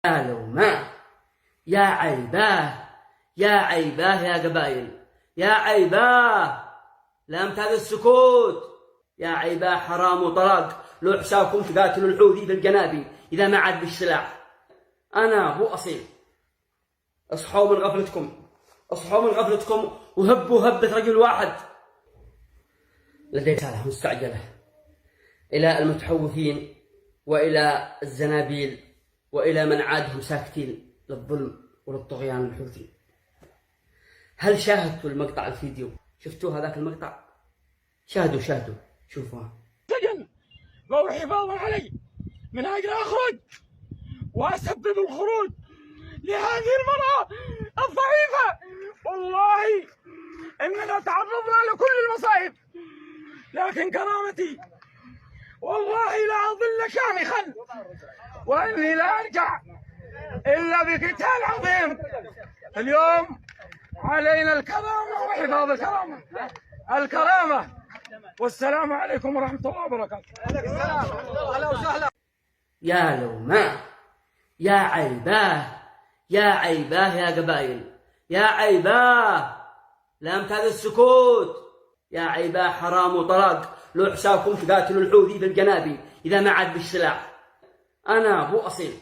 يا لوماه، يا عيباه، يا عيباه يا قبائل، يا عيباه لا امتاز السكوت، يا عيباه حرام وطلاق. لو حسابكم تقاتلوا الحوثي في الجنابي إذا ما عاد بالسلاح. أنا أبو أصيل، اصحوا من غفلتكم، اصحوا من غفلتكم وهبوا هبة رجل واحد. لدي رسالة مستعجلة إلى المتحوثين وإلى الزنابيل وإلى من عادهم ساكتين للظلم وللطغيان الحوثي. هل شاهدتوا المقطع الفيديو؟ شفتوا هذاك المقطع؟ شاهدوا شوفوها. سجن وهو حفاظا علي من أجل أخرج وأسبب الخروج لهذه المرأة الضعيفة. والله إننا تعرضنا لكل المصائب، لكن كرامتي والله لا أظل شامخا، وإني لا أرجع إلا بقتال عظيم. اليوم علينا الكرامة وحفاظ الكرامة. والسلام عليكم ورحمة الله وبركاته. يا لوماه، يا عيباه، يا عيباه يا قبائل، يا عيباه لا امتاز السكوت، يا عيباه حرام وطلاق. لو حسابكم تقاتلوا الحوثي في الجنابي إذا ما عاد بالسلاح. أنا أبو أصيل،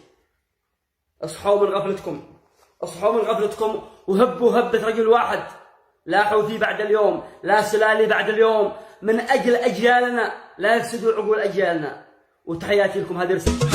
اصحوا من غفلتكم، اصحوا من غفلتكم وهبوا هبة رجل واحد. لا حوثي بعد اليوم، لا سلالي بعد اليوم، من أجل أجيالنا لا يفسدوا عقول أجيالنا. وتحياتي لكم، هذه رسالة.